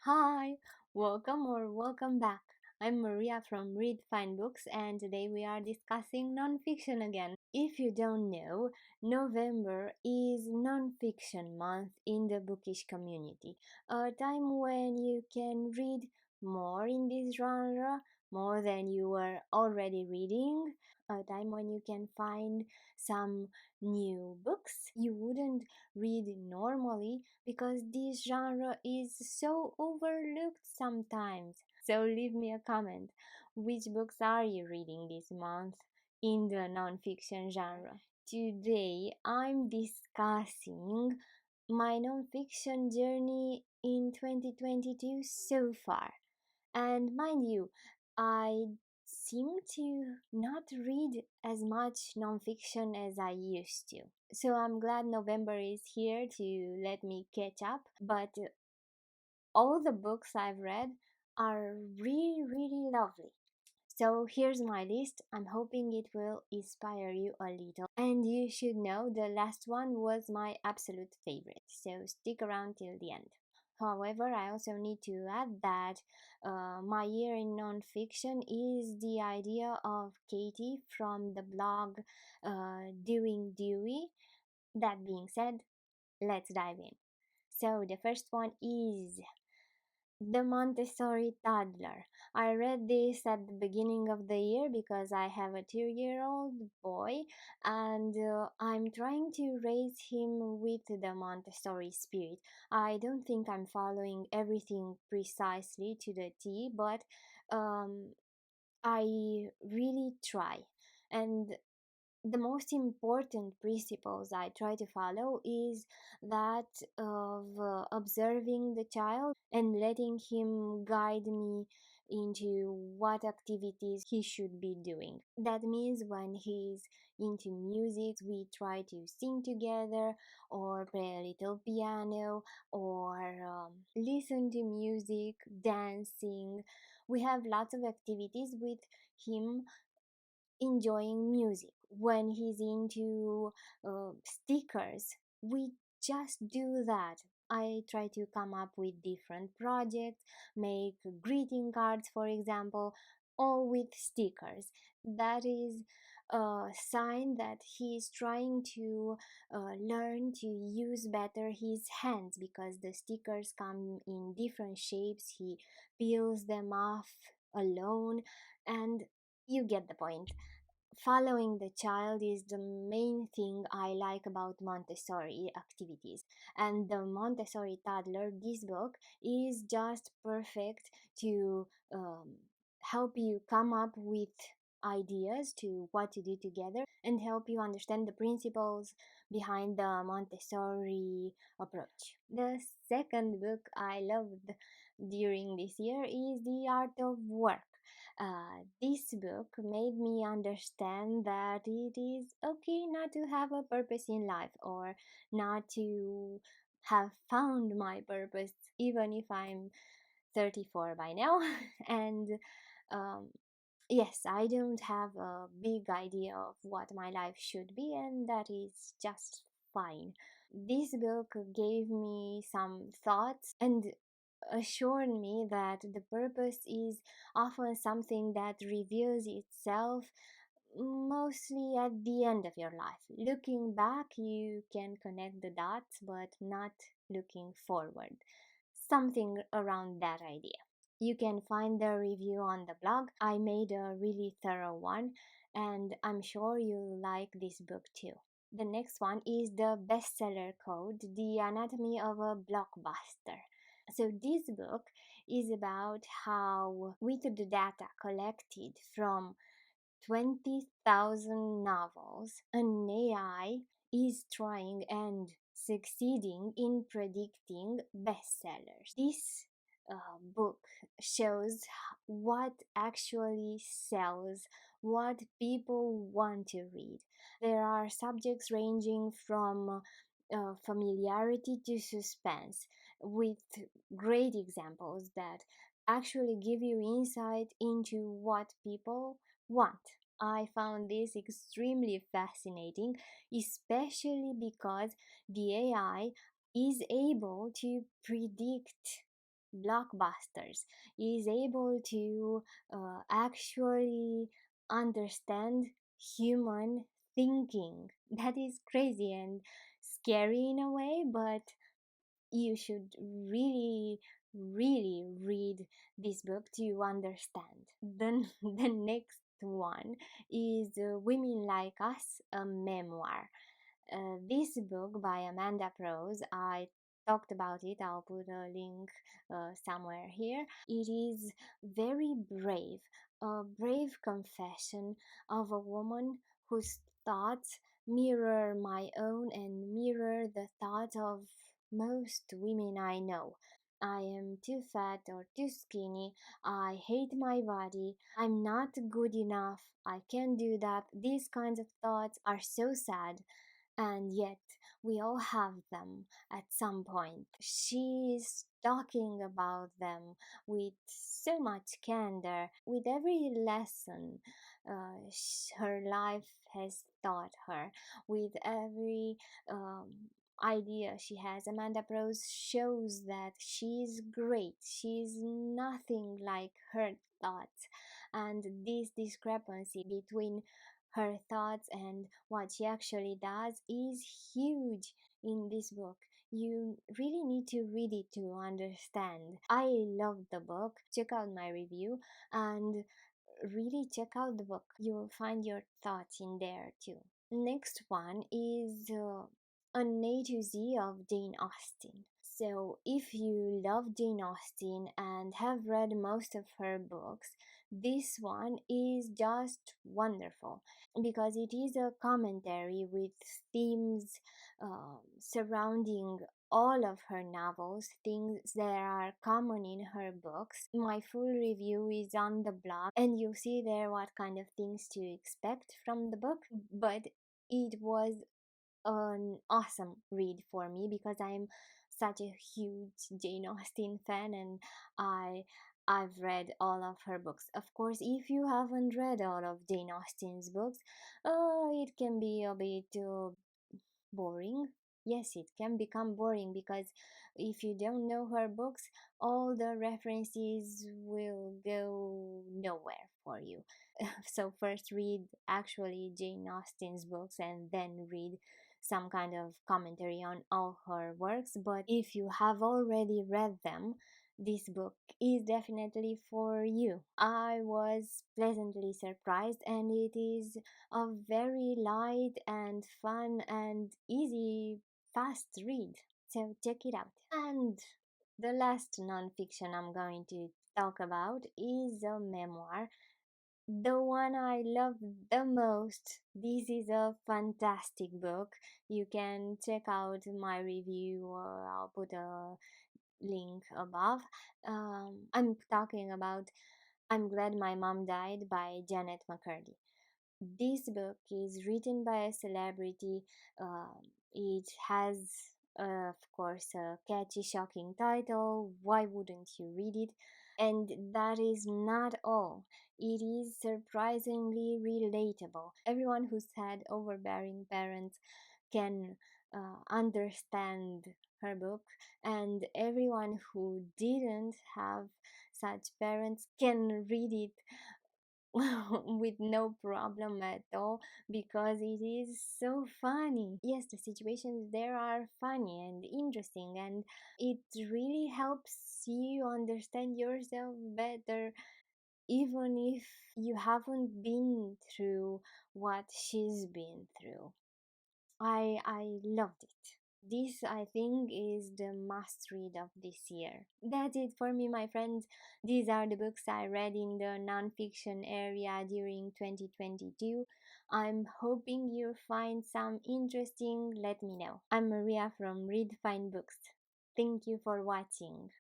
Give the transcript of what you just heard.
Hi, welcome back. I'm Maria from Read Fine Books, and today we are discussing nonfiction again. If you don't know, November is nonfiction month in the bookish community, a time when you can read more in this genre, more than you were already reading, a time when you can find some new books you wouldn't read normally because this genre is so overlooked sometimes. So leave me a comment. Which books are you reading this month in the nonfiction genre? Today I'm discussing my nonfiction journey in 2022 so far. And mind you, I seem to not read as much nonfiction as I used to. So I'm glad November is here to let me catch up. But all the books I've read are really, really lovely. So here's my list. I'm hoping it will inspire you a little. And you should know the last one was my absolute favorite. So stick around till the end. However, I also need to add that my year in nonfiction is the idea of Katie from the blog Doing Dewey. That being said, let's dive in. So the first one is the Montessori Toddler. I read this at the beginning of the year because I have a 2-year-old boy and I'm trying to raise him with the Montessori spirit. I don't think I'm following everything precisely to the T, but um, I really try. And the most important principles I try to follow is that of observing the child and letting him guide me into what activities he should be doing. That means when he's into music, we try to sing together or play a little piano or listen to music, dancing. We have lots of activities with him enjoying music. When he's into stickers, we just do that. I try to come up with different projects, make greeting cards, for example, all with stickers. That is a sign that he is trying to learn to use better his hands because the stickers come in different shapes. He peels them off alone, and you get the point. Following the child is the main thing I like about Montessori activities. And the Montessori Toddler, this book, is just perfect to help you come up with ideas to what to do together and help you understand the principles behind the Montessori approach. The second book I loved during this year is The Art of Work. This book made me understand that it is okay not to have a purpose in life or not to have found my purpose, even if I'm 34 by now. And um, yes, I don't have a big idea of what my life should be, and that is just fine. This book gave me some thoughts and assured me that the purpose is often something that reveals itself mostly at the end of your life. Looking back, you can connect the dots, but not looking forward. Something around that idea. You can find the review on the blog. I made a really thorough one, and I'm sure you'll like this book too. The next one is the bestseller code, The Anatomy of a Blockbuster. So this book is about how, with the data collected from 20,000 novels, an AI is trying and succeeding in predicting bestsellers. This book shows what actually sells, what people want to read. There are subjects ranging from familiarity to suspense, with great examples that actually give you insight into what people want. I found this extremely fascinating, especially because the AI is able to predict blockbusters, is able to actually understand human thinking. That is crazy and scary in a way, but you should really read this book to understand. Then the next one is Women Like Us, a memoir. This book by Amanda Prose, I talked about it. I'll put a link somewhere here. It is very brave, a brave confession of a woman whose thoughts mirror my own and mirror the thoughts of most women I know. I am too fat or too skinny. I hate my body. I'm not good enough. I can't do that. These kinds of thoughts are so sad, and yet we all have them at some point. She is talking about them with so much candor, with every lesson her life has taught her, with every idea she has. Amanda Prose shows that she's great, she's nothing like her thoughts, and this discrepancy between her thoughts and what she actually does is huge in this book. You really need to read it to understand. I love the book. Check out my review and really check out the book. You'll find your thoughts in there too. Next one is A A to Z of Jane Austen. So, if you love Jane Austen and have read most of her books, this one is just wonderful because it is a commentary with themes surrounding all of her novels, things that are common in her books. My full review is on the blog, and you'll see there what kind of things to expect from the book. But it was an awesome read for me because I'm such a huge Jane Austen fan, and I I've read all of her books. Of course, if you haven't read all of Jane Austen's books, it can be a bit boring. Yes, it can become boring because if you don't know her books, all the references will go nowhere for you. So first read actually Jane Austen's books and then read some kind of commentary on all her works. But if you have already read them, this book is definitely for you. I was pleasantly surprised, and it is a very light and fun and easy, fast read. So check it out. And the last nonfiction I'm going to talk about is a memoir, the one I love the most. This is a fantastic book. You can check out my review, or I'll put a link above. I'm talking about I'm Glad My Mom Died by Janet McCurdy. This book is written by a celebrity. It has, of course, a catchy, shocking title. Why wouldn't you read it? And that is not all. It is surprisingly relatable. Everyone who's had overbearing parents can understand her book, and everyone who didn't have such parents can read it with no problem at all because it is so funny. Yes, the situations there are funny and interesting, and it really helps you understand yourself better, even if you haven't been through what she's been through. I loved it. This, I think, is the must read of this year. That's it for me, my friends. These are the books I read in the nonfiction area during 2022. I'm hoping you find some interesting. Let me know. I'm Maria from Read Fine Books. Thank you for watching.